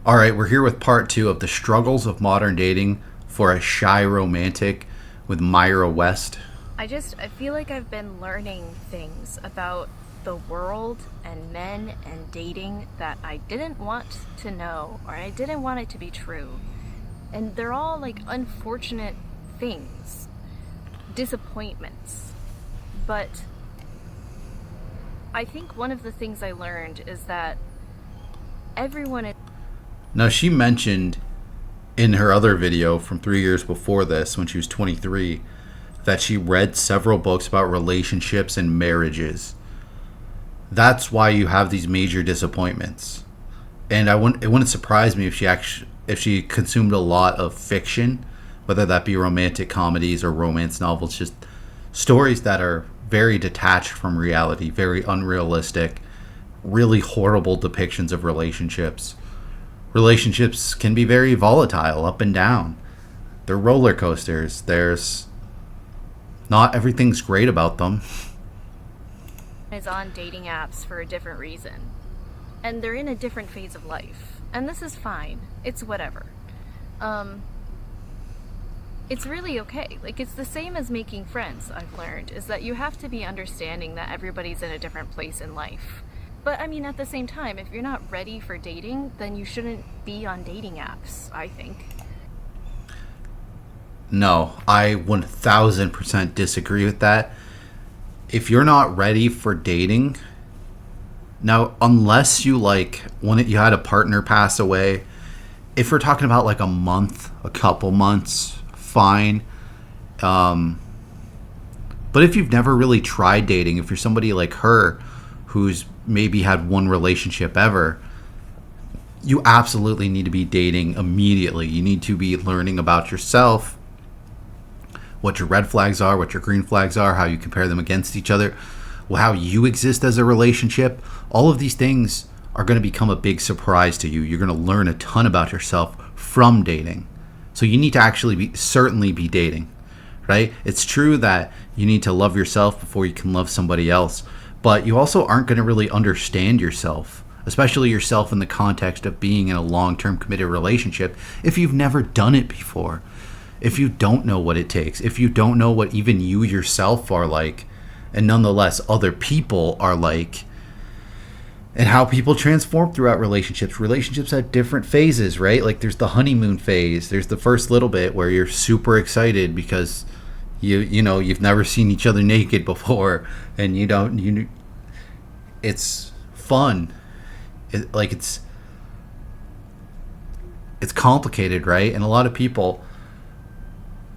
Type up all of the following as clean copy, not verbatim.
All right, we're here with part two of the struggles of modern dating for a shy romantic with Myra West. I feel like I've been learning things about the world and men and dating that I didn't want to know or I didn't want it to be true. And they're all like unfortunate things, disappointments. But I think one of the things I learned is that everyone is. Now, she mentioned in her other video from 3 years before this, when she was 23, that she read several books about relationships and marriages. That's why you have these major disappointments. And it wouldn't surprise me if she consumed a lot of fiction, whether that be romantic comedies or romance novels, just stories that are very detached from reality, very unrealistic, really horrible depictions of relationships. Relationships can be very volatile, up and down. They're roller coasters. Not everything's great about them. Is on dating apps for a different reason. And they're in a different phase of life. And this is fine. It's whatever. It's really okay. Like, it's the same as making friends, I've learned, is that you have to be understanding that everybody's in a different place in life. But, I mean, at the same time, if you're not ready for dating, then you shouldn't be on dating apps, I think. No, I 1000% disagree with that. If you're not ready for dating, now, unless you when you had a partner pass away, if we're talking about like a month, a couple months, fine. But if you've never really tried dating, if you're somebody like her who's maybe had one relationship ever, you absolutely need to be dating immediately. You need to be learning about yourself, what your red flags are, what your green flags are, how you compare them against each other, how you exist as a relationship. All of these things are going to become a big surprise to you. You're going to learn a ton about yourself from dating. So you need to actually certainly be dating, right? It's true that you need to love yourself before you can love somebody else, but you also aren't going to really understand yourself, especially yourself in the context of being in a long-term committed relationship, if you've never done it before. If you don't know what it takes, if you don't know what even you yourself are like, and nonetheless other people are like, and how people transform throughout relationships. Relationships have different phases, right? Like there's the honeymoon phase. There's the first little bit where you're super excited because you've never seen each other naked before, and it's fun. It's complicated, right? And a lot of people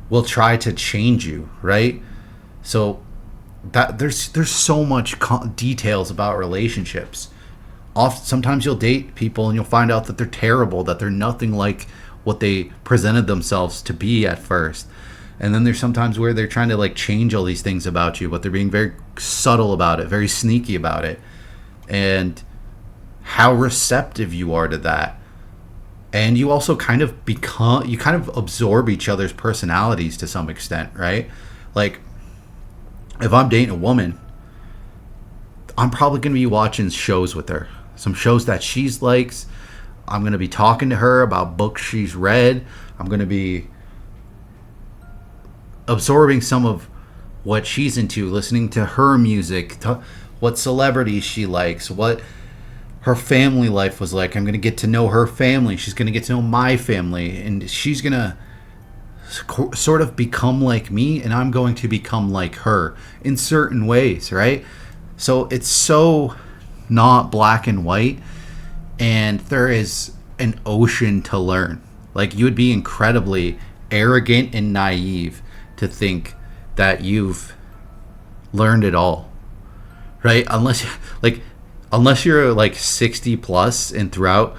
will try to change you, right? So that there's so much details about relationships. Sometimes you'll date people and you'll find out that they're terrible, that they're nothing like what they presented themselves to be at first. And then there's sometimes where they're trying to change all these things about you, but they're being very subtle about it, very sneaky about it. And how receptive you are to that. And you also kind of absorb each other's personalities to some extent, right? Like, if I'm dating a woman, I'm probably going to be watching shows with her. Some shows that she likes. I'm going to be talking to her about books she's read. I'm going to be absorbing some of what she's into, listening to her music, what celebrities she likes, what her family life was like. I'm going to get to know her family. She's going to get to know my family. And she's going to sort of become like me, and I'm going to become like her in certain ways, right? So it's so not black and white, and there is an ocean to learn. Like, you would be incredibly arrogant and naive to think that you've learned it all, right? Unless you're 60 plus and throughout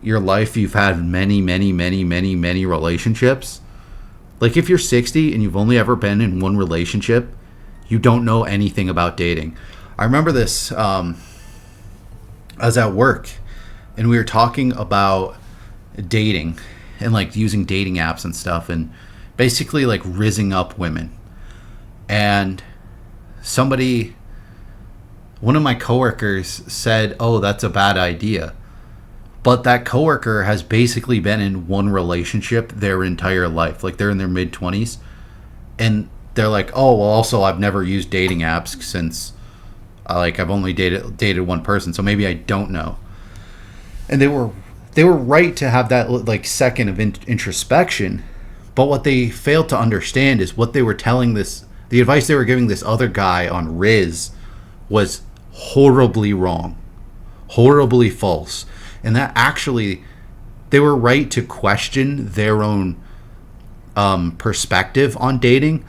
your life you've had many relationships. Like, if you're 60 and you've only ever been in one relationship, you don't know anything about dating. I remember this, I was at work and we were talking about dating and using dating apps and stuff, and basically rizzing up women. And one of my coworkers said, "Oh, that's a bad idea." But that coworker has basically been in one relationship their entire life. Like they're in their mid 20s, and they're like, "Oh, well, also I've never used dating apps since I've only dated one person, so maybe I don't know." And they were right to have that like second of introspection, but what they failed to understand is what they were telling this the advice they were giving this other guy on Riz was horribly wrong, horribly false. And that actually, they were right to question their own perspective on dating,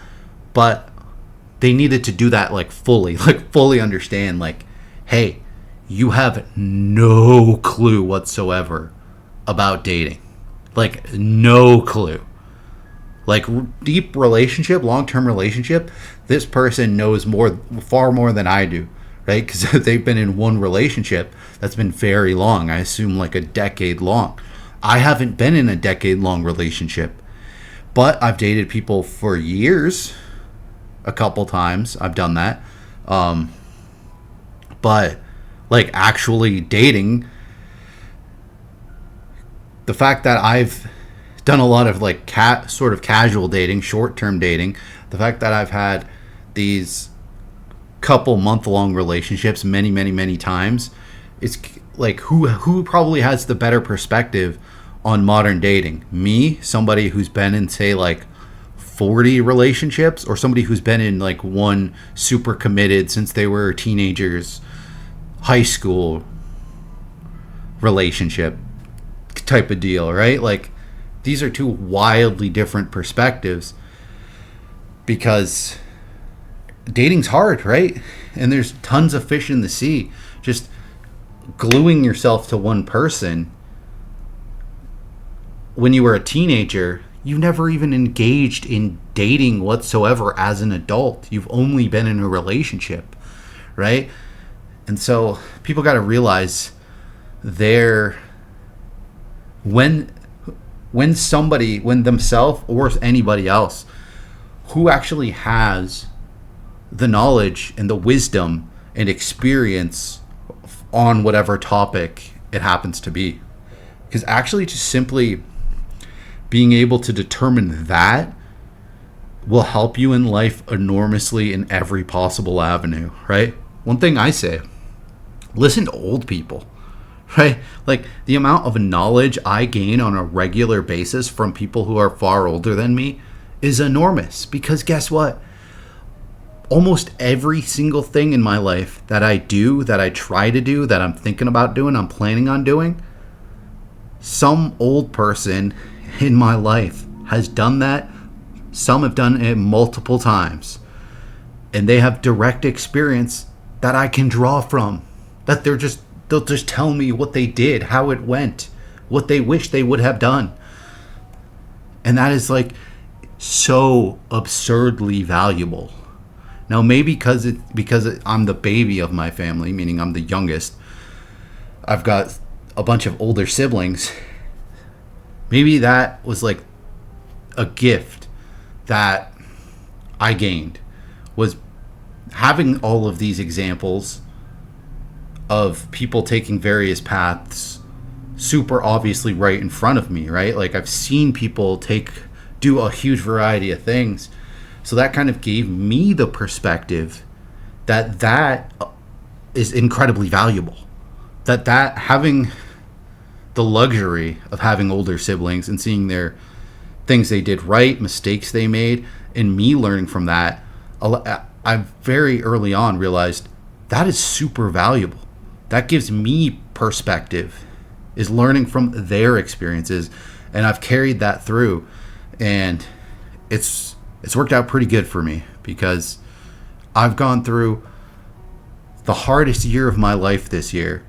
but they needed to do that like fully understand, like, hey, you have no clue whatsoever about dating. Like, no clue. Like, deep relationship, long-term relationship, this person knows far more than I do, right? Because they've been in one relationship that's been very long. I assume like a decade long. I haven't been in a decade-long relationship, but I've dated people for years. A couple times I've done that. But like actually dating, the fact that I've done a lot of like sort of casual dating, short-term dating, the fact that I've had these couple month-long relationships many times, it's like who probably has the better perspective on modern dating? Me, somebody who's been in say like 40 relationships, or somebody who's been in like one super committed since they were teenagers, high school relationship type of deal, right? Like, these are two wildly different perspectives, because dating's hard, right? And there's tons of fish in the sea. Just gluing yourself to one person when you were a teenager, you never even engaged in dating whatsoever as an adult. You've only been in a relationship, right? And so people got to realize when themselves or anybody else who actually has the knowledge and the wisdom and experience on whatever topic it happens to be. Because actually just simply being able to determine that will help you in life enormously in every possible avenue, right? One thing I say, listen to old people, right? Like, the amount of knowledge I gain on a regular basis from people who are far older than me is enormous. Because guess what? Almost every single thing in my life that I do, that I try to do, that I'm thinking about doing, I'm planning on doing, some old person in my life has done that. Some have done it multiple times, and they have direct experience that I can draw from. That they'll just tell me what they did, how it went, what they wish they would have done. And that is like so absurdly valuable. Now, maybe because I'm the baby of my family, meaning I'm the youngest, I've got a bunch of older siblings. Maybe that was like a gift that I gained, was having all of these examples of people taking various paths super obviously right in front of me, right? Like, I've seen people do a huge variety of things. So that kind of gave me the perspective that is incredibly valuable. That having the luxury of having older siblings and seeing their things they did right, mistakes they made, and me learning from that, I very early on realized that is super valuable. That gives me perspective, is learning from their experiences, and I've carried that through, and it's worked out pretty good for me, because I've gone through the hardest year of my life this year,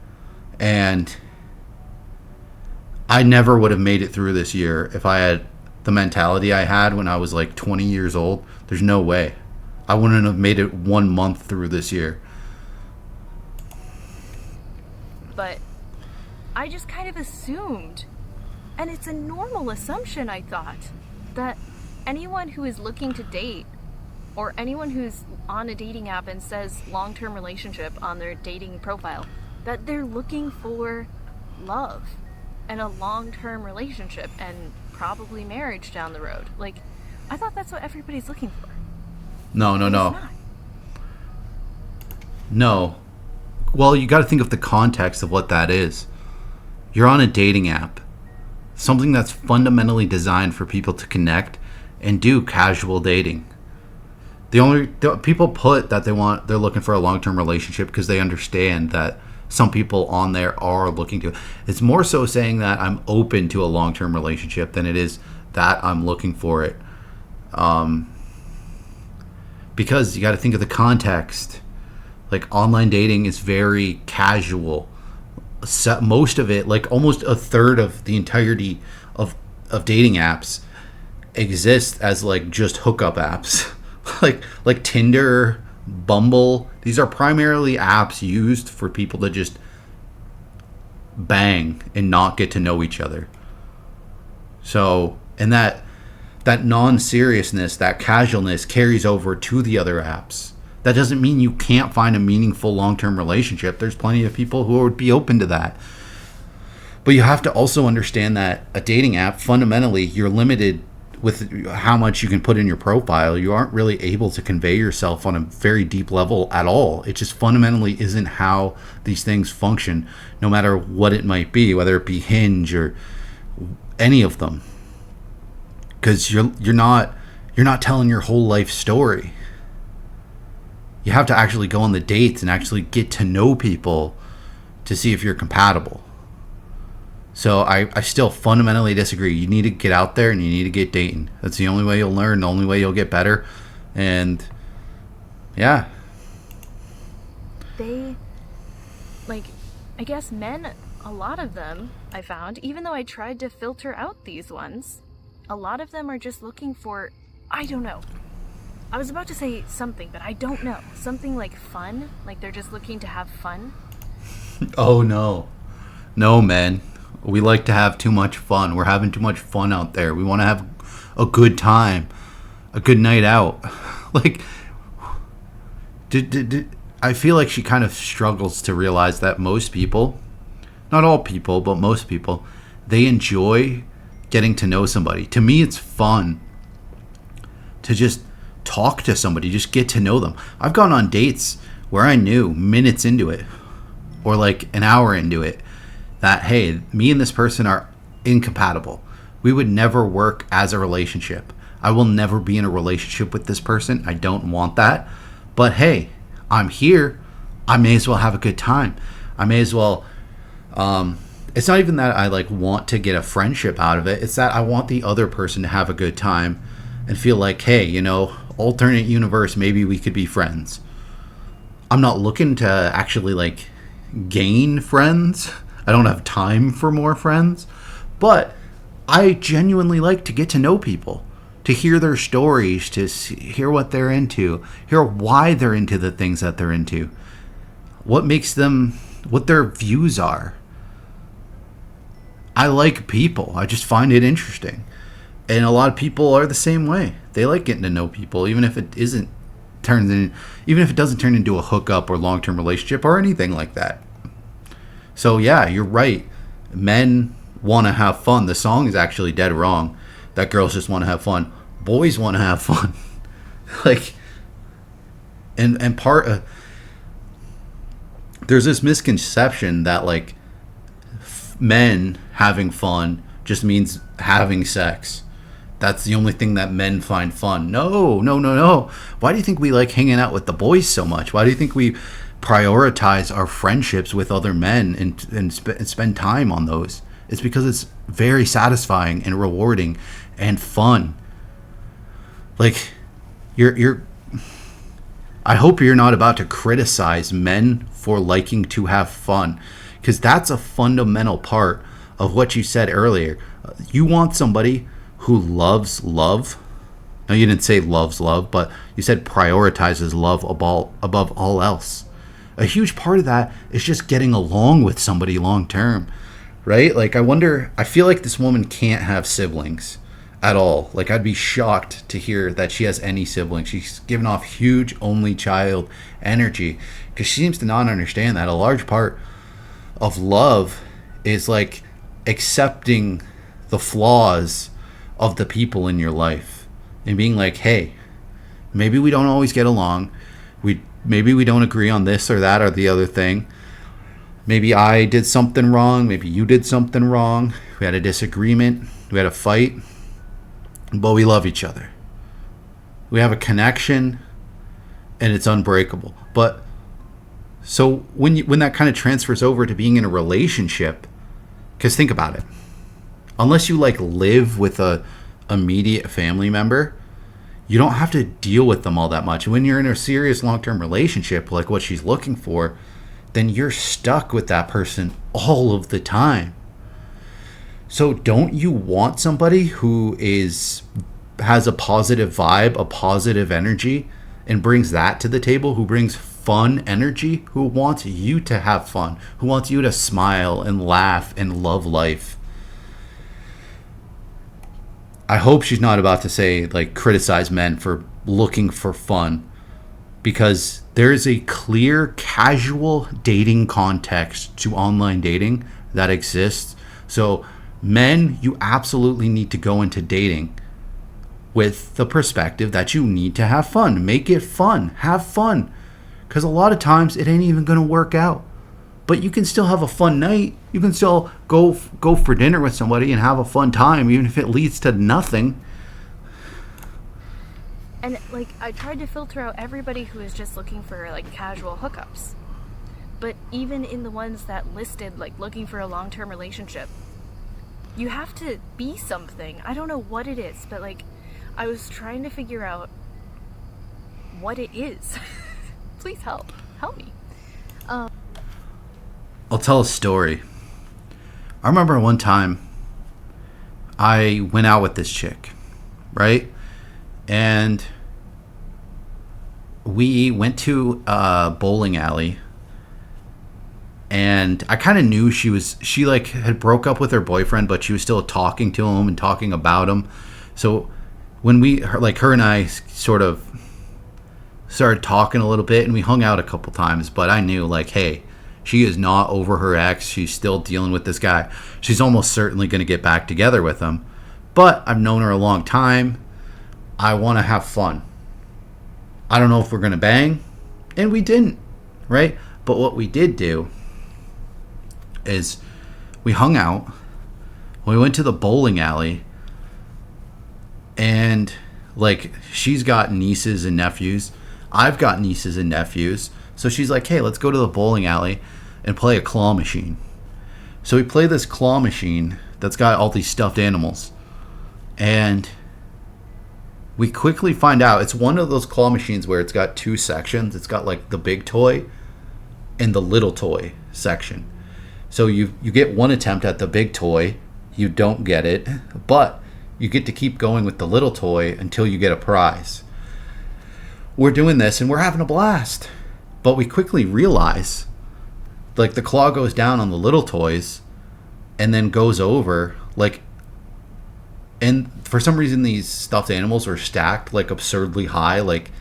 and I never would have made it through this year if I had the mentality I had when I was like 20 years old. There's no way. I wouldn't have made it 1 month through this year. But I just kind of assumed, and it's a normal assumption, I thought, that anyone who is looking to date, or anyone who's on a dating app and says long-term relationship on their dating profile, that they're looking for love. and a long-term relationship and probably marriage down the road. Like, I thought that's what everybody's looking for. No, But it's not. no. Well, you got to think of the context of what that is. You're on a dating app, something that's fundamentally designed for people to connect and do casual dating. People put that they're looking for a long-term relationship because they understand that some people on there are looking to. It's more so saying that I'm open to a long-term relationship than it is that I'm looking for it. Because you got to think of the context. Like, online dating is very casual. Most of it, like almost a third of the entirety of dating apps, exist as like just hookup apps. like Tinder, Bumble. These are primarily apps used for people to just bang and not get to know each other. So, and that non-seriousness, that casualness carries over to the other apps. That doesn't mean you can't find a meaningful long-term relationship. There's plenty of people who would be open to that. But you have to also understand that a dating app, fundamentally, you're limited with how much you can put in your profile. You aren't really able to convey yourself on a very deep level at all. It just fundamentally isn't how these things function, no matter what it might be, whether it be Hinge or any of them. Because you're not telling your whole life story. You have to actually go on the dates and actually get to know people to see if you're compatible. So I still fundamentally disagree. You need to get out there and you need to get dating. That's the only way you'll learn, the only way you'll get better. And yeah. They, like, I guess men, a lot of them, I found, even though I tried to filter out these ones, a lot of them are just looking for, I don't know. I was about to say something, but I don't know. Something like fun. Like they're just looking to have fun. Oh, no. No, man. We like to have too much fun. We're having too much fun out there. We want to have a good time. A good night out. Like, I feel like she kind of struggles to realize that most people, not all people, but most people, they enjoy getting to know somebody. To me, it's fun to just talk to somebody, just get to know them. I've gone on dates where I knew minutes into it, or like an hour into it, that, hey, me and this person are incompatible. We would never work as a relationship. I will never be in a relationship with this person. I don't want that. But hey, I'm here. I may as well have a good time. I may as well, it's not even that I like want to get a friendship out of it. It's that I want the other person to have a good time and feel like, hey, you know, alternate universe, maybe we could be friends. I'm not looking to actually like gain friends. I don't have time for more friends, but I genuinely like to get to know people, to hear their stories, to hear what they're into, hear why they're into the things that they're into, what makes them, what their views are. I like people. I just find it interesting. And a lot of people are the same way. They like getting to know people, even if it doesn't turn into a hookup or long-term relationship or anything like that. So yeah, you're right. Men want to have fun. The song is actually dead wrong. That girls just want to have fun. Boys want to have fun. Like, and part there's this misconception that like men having fun just means having sex. That's the only thing that men find fun. No. Why do you think we like hanging out with the boys so much? Why do you think we prioritize our friendships with other men and spend time on those? It's because it's very satisfying and rewarding and fun. Like, I hope you're not about to criticize men for liking to have fun, because that's a fundamental part of what you said earlier. You want somebody who loves love. No, you didn't say loves love, but you said prioritizes love above all else. A huge part of that is just getting along with somebody long term, right? Like, I feel like this woman can't have siblings at all. Like, I'd be shocked to hear that she has any siblings. She's given off huge only child energy, because she seems to not understand that a large part of love is like accepting the flaws of the people in your life and being like, hey, maybe we don't always get along. Maybe we don't agree on this or that or the other thing. Maybe I did something wrong. Maybe you did something wrong. We had a disagreement. We had a fight. But we love each other. We have a connection, and it's unbreakable. But so when that kind of transfers over to being in a relationship, because think about it, unless you like live with a immediate family member, you don't have to deal with them all that much. When you're in a serious long-term relationship, like what she's looking for, then you're stuck with that person all of the time. So don't you want somebody who has a positive vibe, a positive energy, and brings that to the table, who brings fun energy, who wants you to have fun, who wants you to smile and laugh and love life? I hope she's not about to say, like, criticize men for looking for fun, because there is a clear casual dating context to online dating that exists. So men, you absolutely need to go into dating with the perspective that you need to have fun. Make it fun. Have fun. Because a lot of times it ain't even going to work out. But you can still have a fun night. You can still go for dinner with somebody and have a fun time, even if it leads to nothing. And, like, I tried to filter out everybody who is just looking for, like, casual hookups. But even in the ones that listed, like, looking for a long-term relationship, you have to be something. I don't know what it is, but, like, I was trying to figure out what it is. Please help me. I'll tell a story. I remember one time I went out with this chick, right? And we went to a bowling alley, and I kind of knew she like had broke up with her boyfriend, but she was still talking to him and talking about him. So when her and I sort of started talking a little bit, and we hung out a couple times, but I knew, like, hey, she is not over her ex. She's still dealing with this guy. She's almost certainly going to get back together with him. But I've known her a long time. I want to have fun. I don't know if we're going to bang. And we didn't, right? But what we did do is we hung out. We went to the bowling alley. And, like, she's got nieces and nephews. I've got nieces and nephews. So she's like, hey, let's go to the bowling alley and play a claw machine. So we play this claw machine that's got all these stuffed animals. And we quickly find out it's one of those claw machines where it's got two sections. It's got, like, the big toy and the little toy section. So you get one attempt at the big toy. You don't get it. But you get to keep going with the little toy until you get a prize. We're doing this and we're having a blast. But we quickly realize, like, the claw goes down on the little toys and then goes over, like, and for some reason these stuffed animals were stacked, like, absurdly high. Like,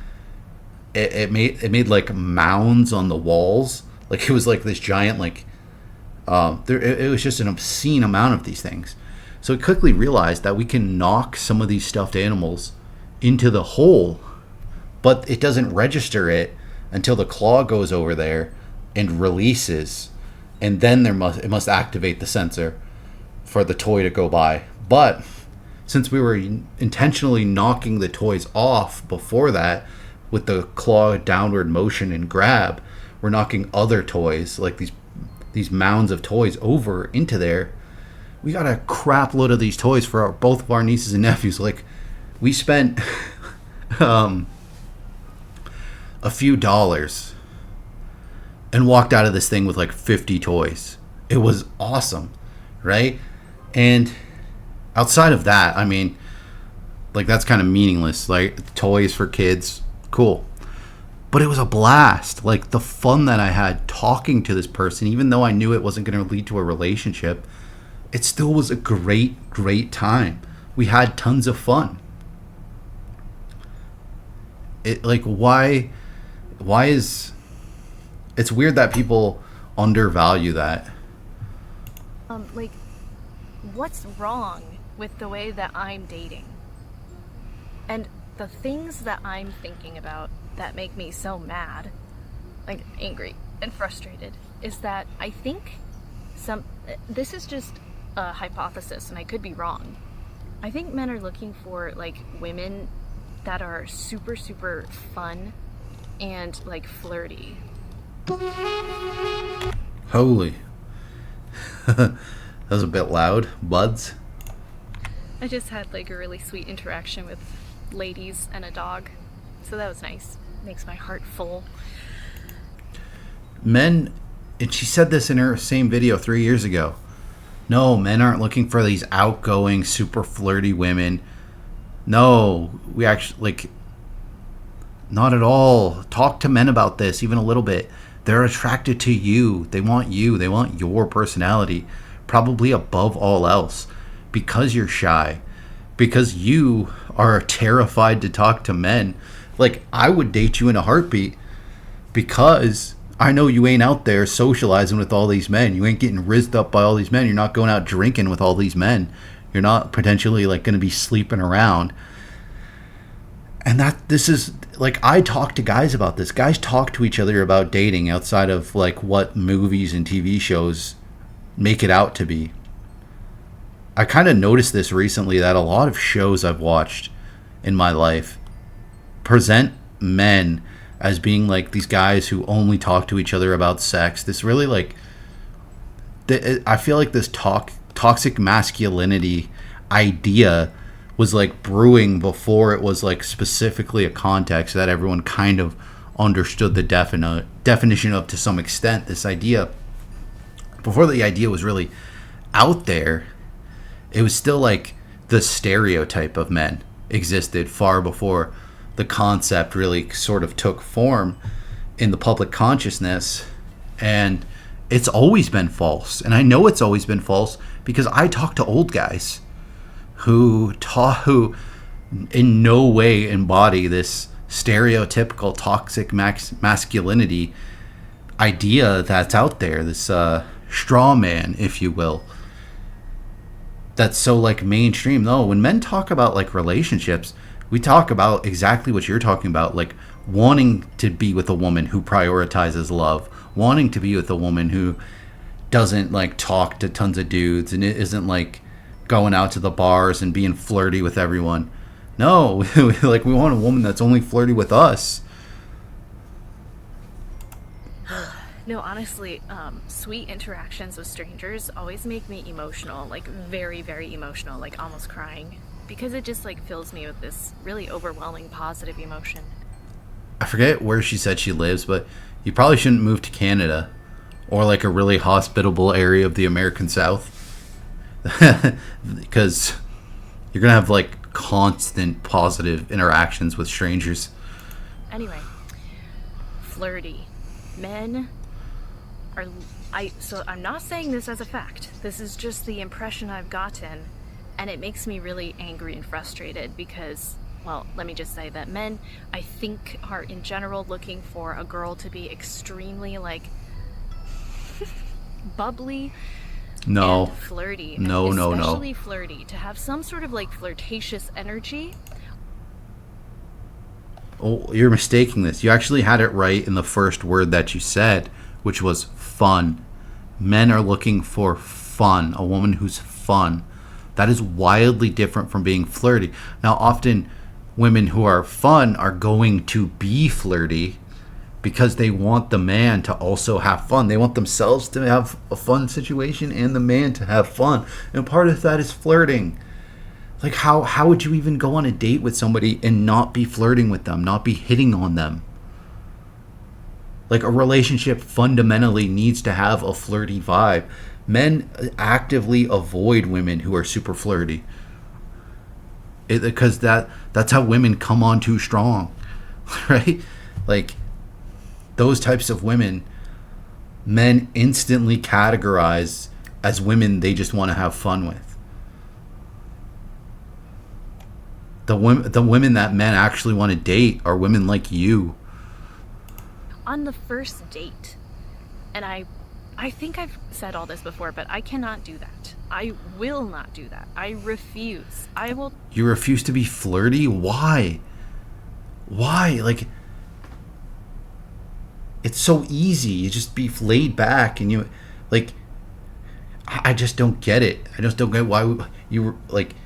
it made like mounds on the walls. Like, it was like this giant, like, it was just an obscene amount of these things. So we quickly realized that we can knock some of these stuffed animals into the hole, but it doesn't register it until the claw goes over there and releases, and then it must activate the sensor for the toy to go by. But since we were intentionally knocking the toys off before that with the claw downward motion and grab, we're knocking other toys, like these mounds of toys, over into there. We got a crap load of these toys for both of our nieces and nephews. Like, we spent a few dollars and walked out of this thing with like 50 toys. It was awesome, right? And outside of that, I mean, like, that's kind of meaningless. Like, toys for kids, cool. But it was a blast. Like, the fun that I had talking to this person, even though I knew it wasn't going to lead to a relationship, it still was a great, great time. We had tons of fun. It, like, why is... It's weird that people undervalue that. Like, what's wrong with the way that I'm dating? And the things that I'm thinking about that make me so mad, like angry and frustrated, is that I think this is just a hypothesis and I could be wrong. I think men are looking for like women that are super, super fun and like flirty. Holy. That was a bit loud. Buds. I just had like a really sweet interaction with ladies and a dog, so that was nice. Makes my heart full. Men, and she said this in her same video 3 years ago. No, men aren't looking for these outgoing, super flirty women. No, we actually, like, not at all. Talk to men about this, even a little bit. They're attracted to you. They want you. They want your personality, probably above all else, because you're shy, because you are terrified to talk to men. Like, I would date you in a heartbeat because I know you ain't out there socializing with all these men. You ain't getting rizzed up by all these men. You're not going out drinking with all these men. You're not potentially like going to be sleeping around. And this is like, I talk to guys about this. Guys talk to each other about dating outside of like what movies and TV shows make it out to be. I kind of noticed this recently, that a lot of shows I've watched in my life present men as being like these guys who only talk to each other about sex. This really like, I feel like this toxic masculinity idea was like brewing before it was like specifically a context that everyone kind of understood the definition of to some extent. This idea, before the idea was really out there, it was still like the stereotype of men existed far before the concept really sort of took form in the public consciousness. And it's always been false. And I know it's always been false because I talk to old guys who in no way embody this stereotypical toxic masculinity idea that's out there, this straw man, if you will, that's so like mainstream. No, when men talk about like relationships, we talk about exactly what you're talking about, like wanting to be with a woman who prioritizes love, wanting to be with a woman who doesn't like talk to tons of dudes and it isn't like going out to the bars and being flirty with everyone. No, like we want a woman that's only flirty with us. No, honestly, sweet interactions with strangers always make me emotional, like very, very emotional, like almost crying, because it just like fills me with this really overwhelming positive emotion. I forget where she said she lives, but you probably shouldn't move to Canada or like a really hospitable area of the American South. Because you're gonna have like constant positive interactions with strangers. Anyway, flirty men are so I'm not saying this as a fact. This is just the impression I've gotten, and it makes me really angry and frustrated because, well, let me just say that men, I think, are in general looking for a girl to be extremely like bubbly. No. And flirty. No. Especially flirty. To have some sort of like flirtatious energy. Oh, you're mistaking this. You actually had it right in the first word that you said, which was fun. Men are looking for fun. A woman who's fun. That is wildly different from being flirty. Now, often women who are fun are going to be flirty because they want the man to also have fun. They want themselves to have a fun situation and the man to have fun. And part of that is flirting. Like, how would you even go on a date with somebody and not be flirting with them, not be hitting on them? Like, a relationship fundamentally needs to have a flirty vibe. Men actively avoid women who are super flirty. Because that's how women come on too strong, right? Like, those types of women, men instantly categorize as women they just want to have fun with. The women that men actually want to date are women like you. On the first date, and I I think I've said all this before, but I cannot do that. I will not do that. I refuse. I will. You refuse to be flirty? Why? Why? Like, it's so easy. You just be laid back and you, like, I just don't get it. I just don't get why you were, like,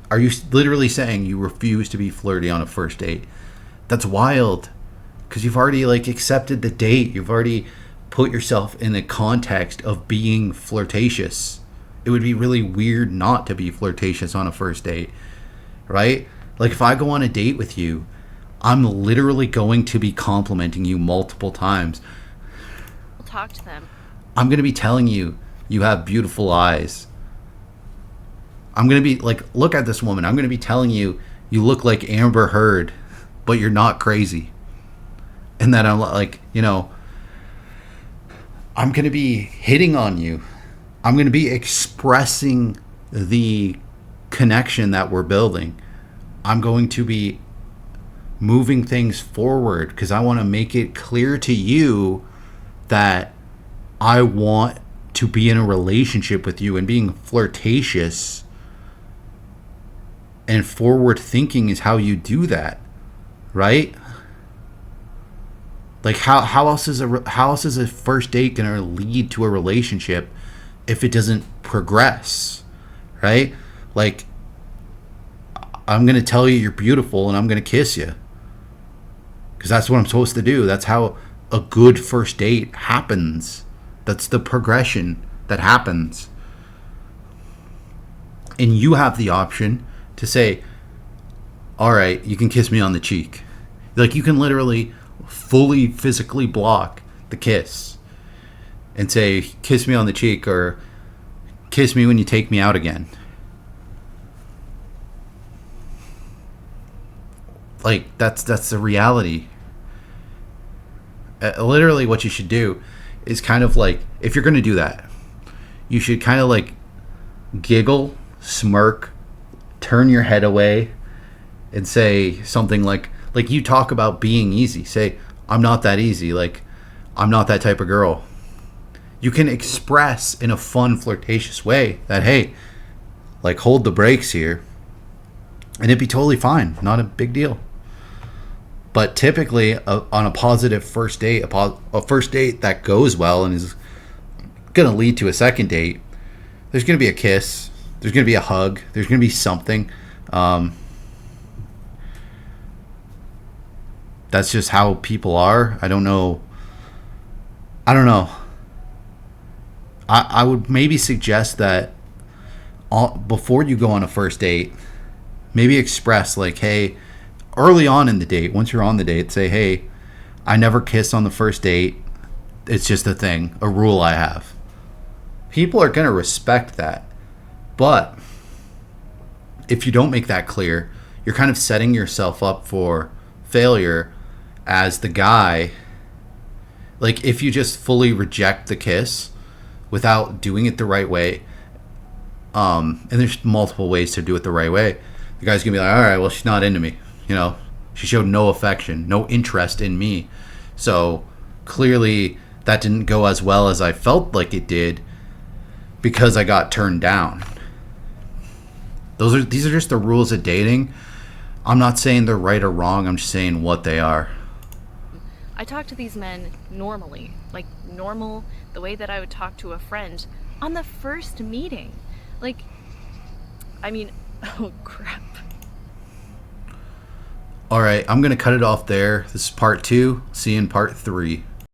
are you literally saying you refuse to be flirty on a first date? That's wild. Because you've already, like, accepted the date. You've already put yourself in the context of being flirtatious. It would be really weird not to be flirtatious on a first date, right? Like, if I go on a date with you, I'm literally going to be complimenting you multiple times. Talk to them. I'm going to be telling you, you have beautiful eyes. I'm going to be like, look at this woman. I'm going to be telling you, you look like Amber Heard, but you're not crazy. And then I'm like, you know, I'm going to be hitting on you. I'm going to be expressing the connection that we're building. I'm going to be moving things forward because I want to make it clear to you that I want to be in a relationship with you, and being flirtatious and forward thinking is how you do that, right? Like, how else is a first date going to lead to a relationship if it doesn't progress, right? Like, I'm going to tell you you're beautiful and I'm going to kiss you because that's what I'm supposed to do. That's how a good first date happens. That's the progression that happens. And you have the option to say, all right, you can kiss me on the cheek. Like, you can literally fully physically block the kiss and say, kiss me on the cheek, or kiss me when you take me out again. Like, that's the reality. Literally what you should do is kind of like, if you're going to do that, you should kind of like giggle, smirk, turn your head away, and say something like you talk about being easy. Say, I'm not that easy. Like, I'm not that type of girl. You can express in a fun, flirtatious way that, hey, like, hold the brakes here. And it'd be totally fine. Not a big deal. But typically, on a positive first date, a first date that goes well and is going to lead to a second date, there's going to be a kiss. There's going to be a hug. There's going to be something. That's just how people are. I don't know. I would maybe suggest that before you go on a first date, maybe express like, hey, early on in the date, once you're on the date, say, hey, I never kiss on the first date. It's just a thing, a rule I have. People are going to respect that. But if you don't make that clear, you're kind of setting yourself up for failure as the guy. Like, if you just fully reject the kiss without doing it the right way, and there's multiple ways to do it the right way, the guy's gonna be like, all right, well, she's not into me. You know, she showed no affection, no interest in me. So clearly that didn't go as well as I felt like it did because I got turned down. These are just the rules of dating. I'm not saying they're right or wrong. I'm just saying what they are. I talk to these men normally, like normal, the way that I would talk to a friend on the first meeting. Like, I mean, oh crap. All right, I'm going to cut it off there. This is part 2. See you in part 3.